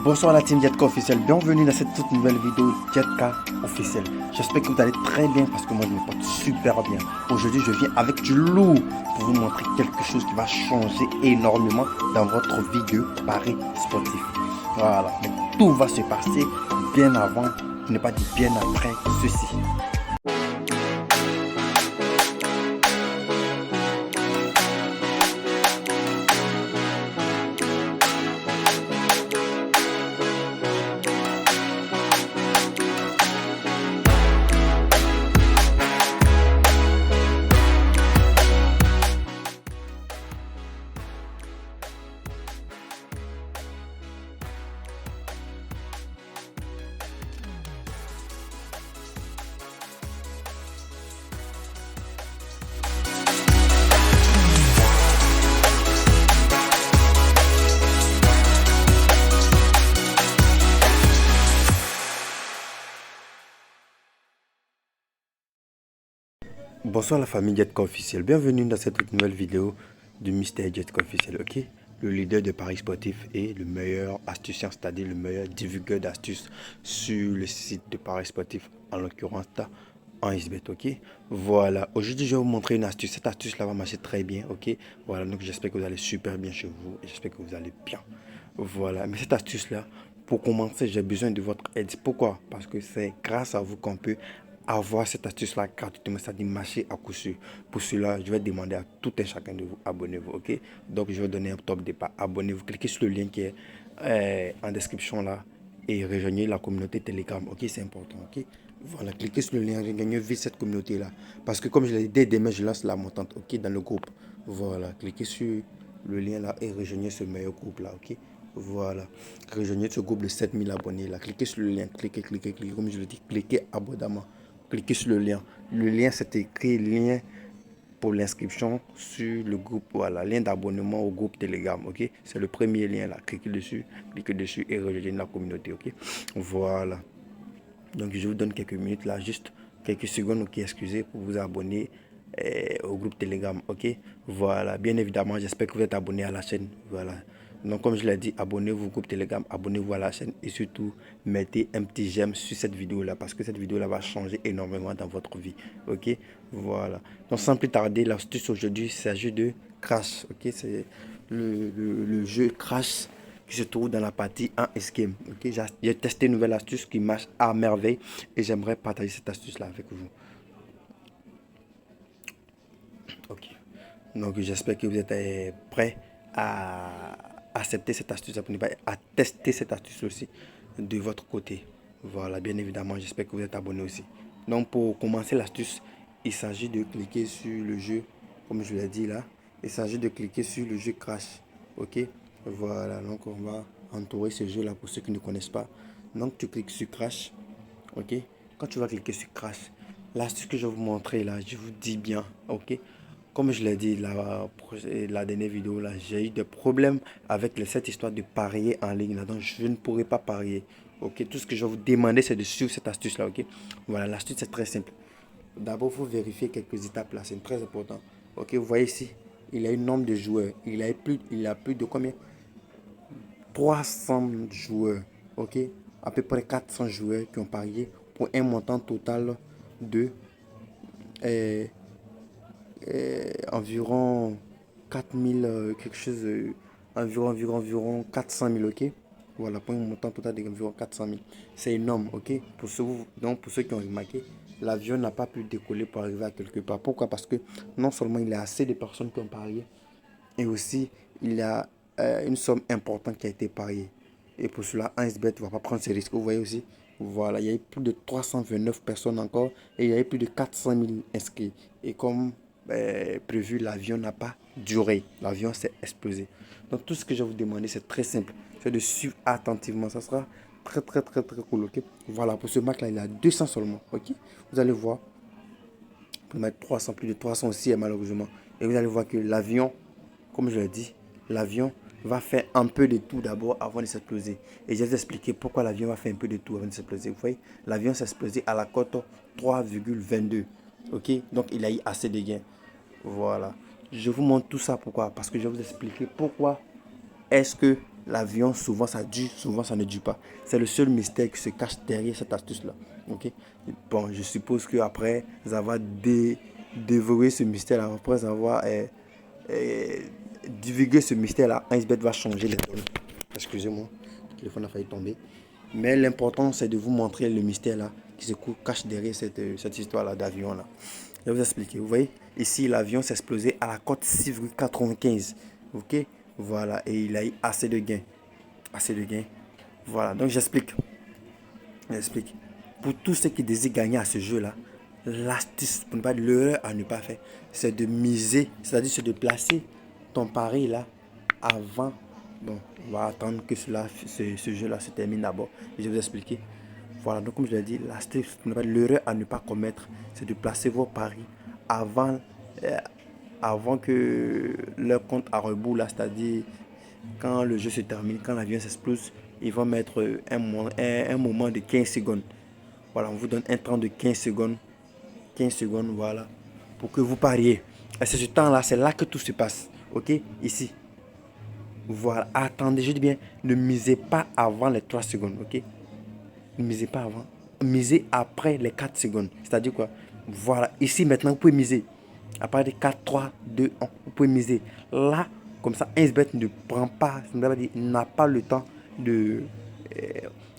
Bonsoir la team Jetka officielle, bienvenue dans cette toute nouvelle vidéo Jetka officielle. J'espère que vous allez très bien parce que moi je me porte super bien. Aujourd'hui je viens avec du lourd pour vous montrer quelque chose qui va changer énormément dans votre vie de paris sportif. Voilà, mais tout va se passer bien avant, pour ne pas dire bien après ceci. Bonsoir la famille Jetka officielle, bienvenue dans cette toute nouvelle vidéo du Mystère Jetka officiel, ok? Le leader de paris sportif et le meilleur astuciant, c'est-à-dire le meilleur divulgueur d'astuces sur le site de paris sportif, en l'occurrence en XBet, ok? Voilà, aujourd'hui je vais vous montrer une astuce, cette astuce là va marcher très bien, ok? Voilà, donc j'espère que vous allez super bien chez vous et j'espère que vous allez bien. Voilà, mais cette astuce là, pour commencer, j'ai besoin de votre aide. Pourquoi? Parce que c'est grâce à vous qu'on peut avoir cette astuce-là gratuitement, c'est-à-dire marcher à coup sûr. Pour cela, je vais demander à tout un chacun de vous, abonnez-vous, ok? Donc, je vais donner un top départ. Abonnez-vous, cliquez sur le lien qui est en description là et rejoignez la communauté Telegram, ok? C'est important, ok? Voilà, cliquez sur le lien, rejoignez vite cette communauté-là. Parce que comme je l'ai dit, dès demain, je lance la montante, ok? Dans le groupe. Voilà, cliquez sur le lien là et rejoignez ce meilleur groupe là, ok? Voilà, rejoignez ce groupe de 7000 abonnés là. Cliquez sur le lien, cliquez, comme je le dis, cliquez abondamment. Cliquez sur le lien. Le lien, c'est écrit lien pour l'inscription sur le groupe. Voilà, lien d'abonnement au groupe Telegram. Ok, c'est le premier lien là. Cliquez dessus et rejoignez la communauté. Ok, voilà. Donc, je vous donne quelques minutes là, juste quelques secondes. Ok, excusez pour vous abonner au groupe Telegram. Ok, voilà. Bien évidemment, j'espère que vous êtes abonné à la chaîne. Voilà. Donc, comme je l'ai dit, abonnez-vous au groupe Telegram, abonnez-vous à la chaîne et surtout, mettez un petit j'aime sur cette vidéo-là parce que cette vidéo-là va changer énormément dans votre vie. Ok, voilà. Donc, sans plus tarder, l'astuce aujourd'hui, il s'agit de Crash. Ok, c'est le jeu Crash qui se trouve dans la partie en escape. Ok, j'ai testé une nouvelle astuce qui marche à merveille et j'aimerais partager cette astuce-là avec vous. Ok, donc j'espère que vous êtes prêts à accepter cette astuce, à tester cette astuce aussi de votre côté. Voilà, bien évidemment, j'espère que vous êtes abonné aussi. Donc pour commencer l'astuce, il s'agit de cliquer sur le jeu, comme je l'ai dit là, il s'agit de cliquer sur le jeu Crash. Ok, voilà, donc on va entourer ce jeu là pour ceux qui ne connaissent pas. Donc tu cliques sur Crash. Ok, quand tu vas cliquer sur Crash, l'astuce que je vais vous montrer là, je vous dis bien, ok, comme je l'ai dit la dernière vidéo là, j'ai eu des problèmes avec cette histoire de parier en ligne là, donc je ne pourrai pas parier. Ok, tout ce que je vais vous demander c'est de suivre cette astuce là. Ok, voilà, l'astuce c'est très simple. D'abord, il faut vérifier quelques étapes là, c'est très important. Ok, vous voyez ici, il a un nombre de joueurs, il a plus de combien? 300 joueurs. Ok, à peu près 400 joueurs qui ont parié pour un montant total de environ 4000 quelque chose, environ 400 000, ok. Voilà, pour un montant total d'environ 400 000. C'est énorme, ok. Donc, pour ceux qui ont remarqué, l'avion n'a pas pu décoller pour arriver à quelque part. Pourquoi? Parce que non seulement il y a assez de personnes qui ont parié, et aussi il y a une somme importante qui a été pariée. Et pour cela, 1xBet ne va pas prendre ces risques. Vous voyez aussi, voilà, il y a eu plus de 329 personnes encore et il y a eu plus de 400 000 inscrits. Et comme prévu, l'avion n'a pas duré. L'avion s'est explosé. Donc tout ce que je vais vous demander, c'est très simple. C'est de suivre attentivement. Ça sera très cool. Ok. Voilà, pour ce match-là, il y a 200 seulement. Ok. Vous allez voir. Pour mettre 300, plus de 300 aussi, malheureusement. Et vous allez voir que l'avion, comme je l'ai dit, l'avion va faire un peu de tout d'abord avant de s'exploser. Et je vais vous expliquer pourquoi l'avion va faire un peu de tout avant de s'exploser. Vous voyez, l'avion s'est explosé à la cote 3,22. Ok, donc il a eu assez de gains. Voilà. Je vous montre tout ça pourquoi? Parce que je vais vous expliquer pourquoi est-ce que l'avion, souvent ça dure, souvent ça ne dure pas. C'est le seul mystère qui se cache derrière cette astuce-là. Ok. Bon, je suppose qu'après avoir dévoré ce mystère-là, après avoir euh, divulgué ce mystère-là, 1xBet va changer les données. Excusez-moi, le téléphone a failli tomber. Mais l'important, c'est de vous montrer le mystère-là qui se cache derrière cette histoire-là d'avion-là. Je vais vous expliquer. Vous voyez, ici, l'avion s'est explosé à la cote 6,95. Ok. Voilà, et il a eu assez de gains. Assez de gains. Voilà, donc j'explique. J'explique. Pour tous ceux qui désirent gagner à ce jeu-là, l'astuce, pour ne pas l'erreur à ne pas faire, c'est de miser, c'est-à-dire c'est de placer ton pari là avant. Bon, on va attendre que ce jeu-là se termine d'abord. Je vais vous expliquer. Voilà, donc comme je l'ai dit, l'astuce, pour ne pas l'erreur à ne pas commettre, c'est de placer vos paris avant, euh, avant que leur compte à rebours, là, c'est-à-dire quand le jeu se termine, quand l'avion s'explose, ils vont mettre un moment de 15 secondes. Voilà, on vous donne un temps de 15 secondes. 15 secondes, voilà, pour que vous pariez. Et c'est ce temps-là, c'est là que tout se passe. Ok, ici. Voilà, attendez, je dis bien, ne misez pas avant les 3 secondes. Ok, ne misez pas avant. Misez après les 4 secondes. C'est-à-dire quoi? Voilà, ici maintenant, vous pouvez miser. À partir de 4, 3, 2, 1, vous pouvez miser. Là, comme ça, 1xBet ne prend pas, n'a pas le temps de,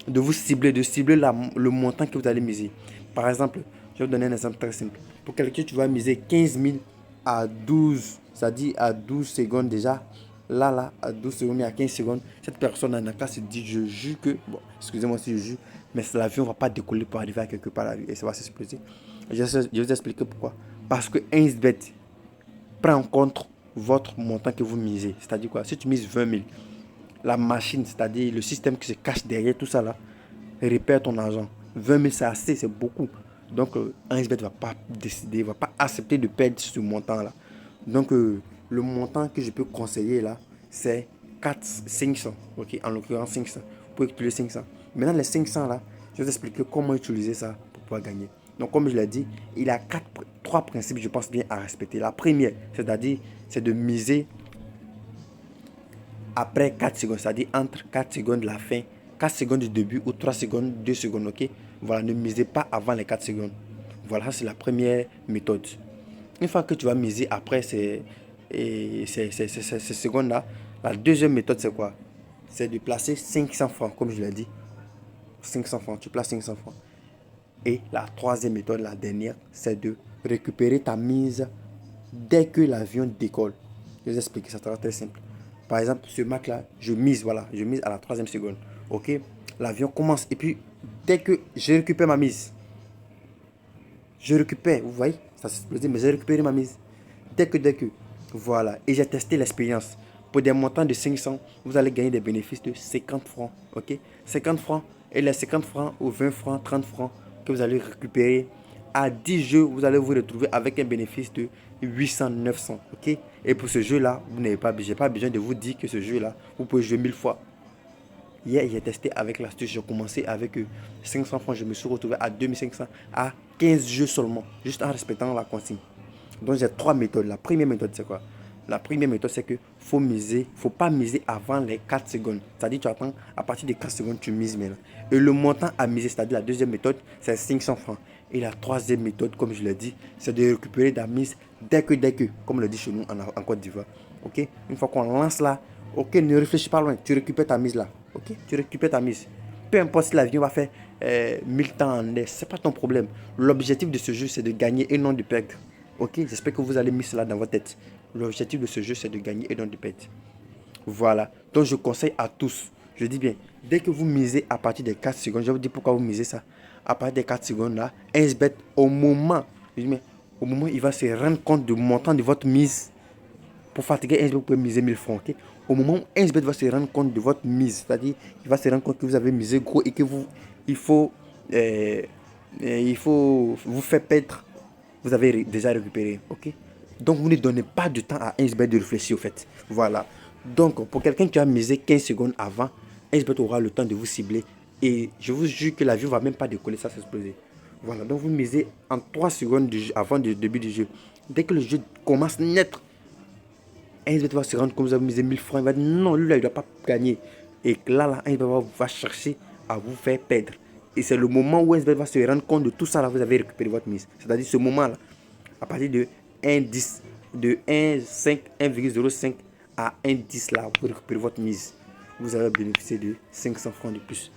de vous cibler, le montant que vous allez miser. Par exemple, je vais vous donner un exemple très simple. Pour quelqu'un, tu vas miser 15 000 à 12, c'est-à-dire à 12 secondes déjà. Là, à 12 secondes, à 15 secondes, cette personne en a qu'à se dire, je jure que, bon, excusez-moi si je jure, mais l'avion ne va pas décoller pour arriver à quelque part et ça va s'exploser. Je vais vous expliquer pourquoi. Parce que 1xBet prend en compte votre montant que vous misez. C'est-à-dire quoi? Si tu mises 20 000, la machine, c'est-à-dire le système qui se cache derrière tout ça là, récupère ton argent. 20 000, c'est assez, c'est beaucoup. Donc, 1xBet ne va pas décider, ne va pas accepter de perdre ce montant-là. Donc, le montant que je peux conseiller là, c'est 500. Ok, en l'occurrence 500. Vous pouvez utiliser 500. Maintenant, les 500 là, je vais vous expliquer comment utiliser ça pour pouvoir gagner. Donc, comme je l'ai dit, il y a trois principes, je pense bien, à respecter. La première, c'est-à-dire, c'est de miser après 4 secondes, c'est-à-dire entre 4 secondes de la fin, 4 secondes du début ou 3 secondes, 2 secondes, ok. Voilà, ne misez pas avant les 4 secondes. Voilà, c'est la première méthode. Une fois que tu vas miser après ces secondes-là, la deuxième méthode, c'est quoi? C'est de placer 500 francs, comme je l'ai dit. 500 francs, tu places 500 francs. Et la troisième méthode, la dernière, c'est de récupérer ta mise dès que l'avion décolle. Je vais vous expliquer, ça sera très simple. Par exemple, ce Mac-là, je mise à la troisième seconde. Ok, l'avion commence et puis dès que je récupère ma mise, vous voyez, ça s'est explosé, mais j'ai récupéré ma mise. Dès que, voilà, et j'ai testé l'expérience. Pour des montants de 500, vous allez gagner des bénéfices de 50 francs. Ok, 50 francs, et les 50 francs ou 20 francs, 30 francs que vous allez récupérer à 10 jeux, vous allez vous retrouver avec un bénéfice de 800, 900. Ok, et pour ce jeu-là, vous n'avez pas, j'ai pas besoin de vous dire que ce jeu-là, vous pouvez jouer 1000 fois. Hier, j'ai testé avec l'astuce, j'ai commencé avec 500 francs, je me suis retrouvé à 2500, à 15 jeux seulement, juste en respectant la consigne. Donc j'ai trois méthodes. La première méthode, c'est quoi? La première méthode, c'est que faut pas miser avant les 4 secondes. C'est-à-dire, tu attends, à partir de 4 secondes, tu mises maintenant. Et le montant à miser, c'est-à-dire la deuxième méthode, c'est 500 francs. Et la troisième méthode, comme je l'ai dit, c'est de récupérer ta mise dès que, comme on le dit chez nous en Côte d'Ivoire. Ok? Une fois qu'on lance là, ok, ne réfléchis pas loin, tu récupères ta mise là. Ok? Tu récupères ta mise. Peu importe si l'avion va faire 1000 temps en l'air, c'est pas ton problème. L'objectif de ce jeu, c'est de gagner et non de perdre. Ok, j'espère que vous allez mettre cela dans votre tête. L'objectif de ce jeu, c'est de gagner et non de perdre. Voilà. Donc, je conseille à tous, je dis bien, dès que vous misez à partir des 4 secondes, je vais vous dire pourquoi vous misez ça. À partir des 4 secondes là, 1xBet, au moment, il va se rendre compte du montant de votre mise. Pour fatiguer 1xBet, vous pouvez miser 1000 francs. Okay? Au moment où 1xBet va se rendre compte de votre mise, c'est-à-dire, il va se rendre compte que vous avez misé gros et que il faut vous faire perdre. Vous avez déjà récupéré, ok? Donc, vous ne donnez pas de temps à 1xBet de réfléchir, au fait. Voilà. Donc, pour quelqu'un qui a misé 15 secondes avant, 1xBet aura le temps de vous cibler. Et je vous jure que l'avion ne va même pas décoller, ça s'exploser. Voilà. Donc, vous misez en 3 secondes avant le début du jeu. Dès que le jeu commence net, 1xBet va se rendre compte que vous avez misé 1000 francs. Il va dire non, lui là, il ne doit pas gagner. Et là, 1xBet va chercher à vous faire perdre. Et c'est le moment où 1xBet va se rendre compte de tout ça là, vous avez récupéré votre mise. C'est-à-dire ce moment là, à partir de 1,10, de 1,5, 1,05 à 1,10 là, vous récupérez votre mise. Vous allez bénéficier de 500 francs de plus.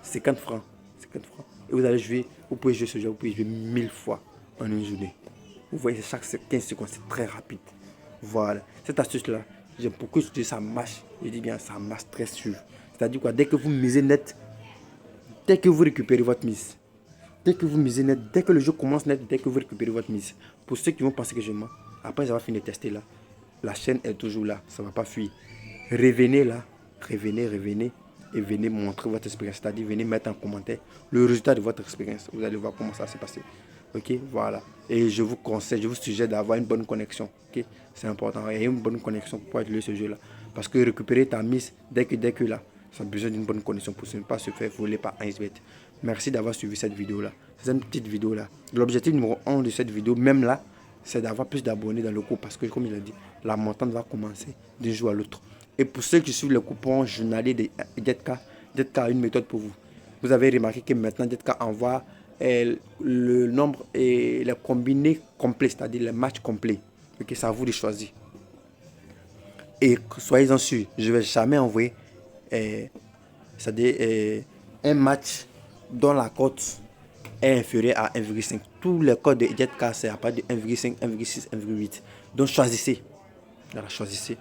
50 francs. 50 francs. Et vous allez jouer, vous pouvez jouer ce jeu, vous pouvez jouer 1000 fois en une journée. Vous voyez, chaque 15 secondes, c'est très rapide. Voilà. Cette astuce-là, j'aime beaucoup utiliser, ça marche. Je dis bien, ça marche très sûr. C'est-à-dire quoi, dès que vous misez net, dès que vous récupérez votre mise, dès que vous misez net, dès que le jeu commence net, dès que vous récupérez votre mise. Pour ceux qui vont penser que je mens, après avoir fini de tester là, la chaîne est toujours là, ça ne va pas fuir. Revenez là, revenez et venez montrer votre expérience, c'est-à-dire venez mettre en commentaire le résultat de votre expérience. Vous allez voir comment ça s'est passé. Ok, voilà. Et je vous conseille, je vous suggère d'avoir une bonne connexion. Ok, c'est important. Il y a une bonne connexion pour pouvoir jouer ce jeu-là. Parce que récupérer ta mise dès que là, ça a besoin d'une bonne connexion pour ne pas se faire voler par 1xBet. Merci d'avoir suivi cette vidéo-là. C'est une petite vidéo là. L'objectif numéro 1 de cette vidéo, même là, c'est d'avoir plus d'abonnés dans le groupe. Parce que comme il a dit, la montante va commencer d'un jour à l'autre. Et pour ceux qui suivent le coupon journalier de Jetka, Jetka a une méthode pour vous. Vous avez remarqué que maintenant Jetka envoie le nombre et les combinés complets, c'est-à-dire les matchs complets. Ok, c'est à vous de choisir. Et soyez-en sûrs, je ne vais jamais envoyer c'est-à-dire un match dont la cote est inférieure à 1,5. Tous les codes de Jetka, c'est à partir de 1,5, 1,6, 1,8. Donc choisissez. Voilà, choisissez.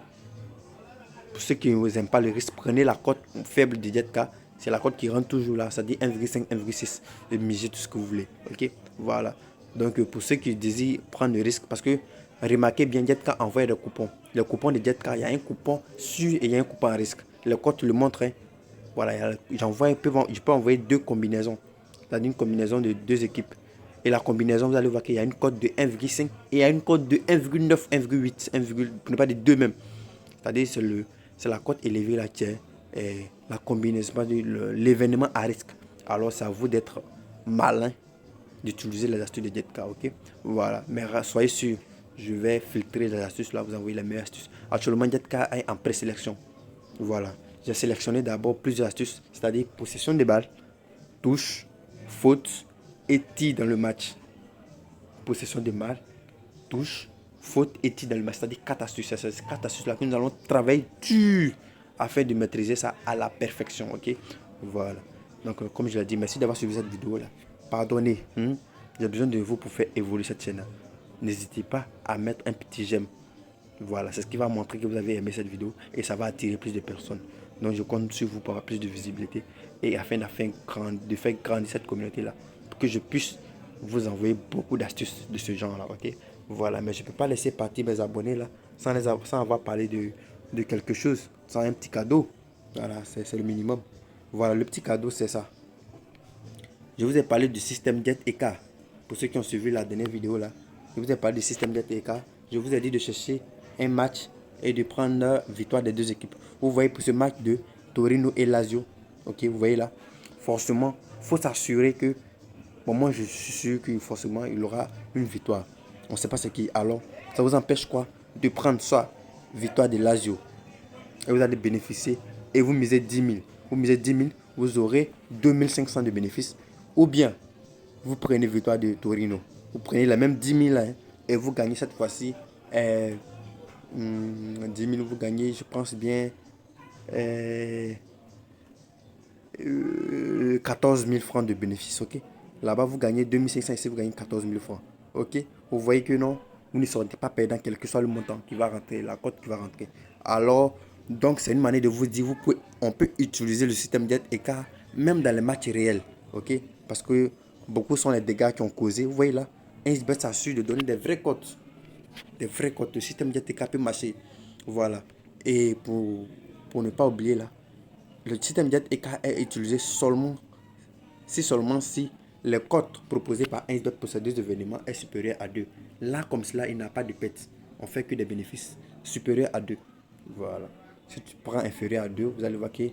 Pour ceux qui n'aiment pas le risque, prenez la cote faible de Jetka. C'est la cote qui rentre toujours là, c'est-à-dire 1,5, 1,6. Et misez tout ce que vous voulez. Ok, voilà. Donc pour ceux qui désirent prendre le risque, parce que remarquez bien, Jetka envoie des coupons. Le coupon de Jetka, il y a un coupon sûr et il y a un coupon à risque. Le code le montre. Hein. Voilà, je peux envoyer deux combinaisons. C'est-à-dire une combinaison de deux équipes. Et la combinaison, vous allez voir qu'il y a une cote de 1,5 et il y a une cote de 1,9, 1,8, 1, pour ne pas dire 2 même. C'est-à-dire c'est la cote élevée là qui est la combinaison, l'événement à risque. Alors c'est à vous d'être malin, d'utiliser les astuces de Jetka, ok? Voilà, mais soyez sûr, je vais filtrer les astuces là, vous envoyer les meilleures astuces. Actuellement, Jetka est en présélection. Voilà, j'ai sélectionné d'abord plusieurs astuces, c'est-à-dire possession de balles, touche, faute et tir dans le match. Possession de balles, touche, faute et tir dans le match. C'est-à-dire 4 astuces. C'est ces 4 astuces là que nous allons travailler dur afin de maîtriser ça à la perfection. Ok, voilà. Donc, comme je l'ai dit, merci d'avoir suivi cette vidéo là. Pardonnez, j'ai besoin de vous pour faire évoluer cette chaîne. N'hésitez pas à mettre un petit j'aime. Voilà, c'est ce qui va montrer que vous avez aimé cette vidéo et ça va attirer plus de personnes. Donc, je compte sur vous pour avoir plus de visibilité et afin de faire grandir cette communauté là, pour que je puisse vous envoyer beaucoup d'astuces de ce genre là. Ok, voilà, mais je ne peux pas laisser partir mes abonnés là sans avoir parlé de quelque chose, sans un petit cadeau. Voilà, c'est le minimum. Voilà, le petit cadeau, c'est ça. Je vous ai parlé du système Jet EK. Pour ceux qui ont suivi la dernière vidéo là, je vous ai parlé du système Jet EK. Je vous ai dit de chercher un match et de prendre la victoire des deux équipes. Vous voyez pour ce match de Torino et Lazio, ok, vous voyez là, forcément, il faut s'assurer que, bon, moi je suis sûr que forcément il aura une victoire. On ne sait pas ce qui, alors ça vous empêche quoi de prendre soit victoire de Lazio et vous allez bénéficier et vous misez 10 000. Vous misez 10 000, vous aurez 2500 de bénéfices. Ou bien, vous prenez victoire de Torino. Vous prenez la même 10 000 hein, et vous gagnez cette fois-ci 10 000, vous gagnez, je pense bien, 14 000 francs de bénéfices. Ok, là-bas, vous gagnez 2500, ici, vous gagnez 14 000 francs. Ok, vous voyez que non, vous ne serez pas perdant, quel que soit le montant qui va rentrer, la cote qui va rentrer. Alors, donc, c'est une manière de vous dire, on peut utiliser le système Jet EK même dans les matchs réels. Ok, parce que beaucoup sont les dégâts qui ont causé. Vous voyez là, 1xBet s'assure de donner des vraies cotes. Des vrais cotes. Le système Jet EK peut marcher. Voilà. Et pour ne pas oublier là, le système Jet EK est utilisé seulement si les cotes proposées par 1xBet pour ces deux événements est supérieur à 2. Là, comme cela, il n'a pas de pète. On fait que des bénéfices supérieurs à 2. Voilà. Si tu prends inférieur à 2, vous allez voir que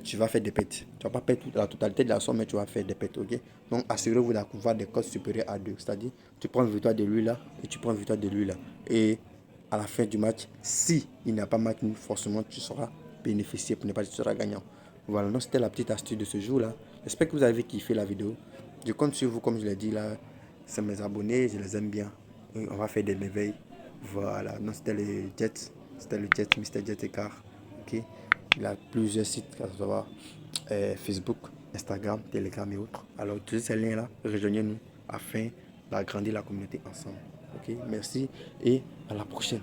tu vas faire des pètes. Tu ne vas pas perdre la totalité de la somme, mais tu vas faire des pètes. Ok? Donc, assurez-vous d'avoir des cotes supérieures à 2. C'est-à-dire, tu prends une victoire de lui là et tu prends une victoire de lui là. Et à la fin du match. Si il n'y a pas match, forcément tu seras bénéficié, pour ne pas dire que tu seras gagnant. Voilà, donc c'était la petite astuce de ce jour-là. J'espère que vous avez kiffé la vidéo. Je compte sur vous, comme je l'ai dit là. C'est mes abonnés, je les aime bien. Et on va faire des merveilles. Voilà, donc c'était le Jet. C'était le Jet, Mr. Jet Écart. Ok. Il a plusieurs sites, à savoir Facebook, Instagram, Telegram et autres. Alors, tous ces liens-là, rejoignez-nous afin d'agrandir la communauté ensemble. Ok, merci et à la prochaine.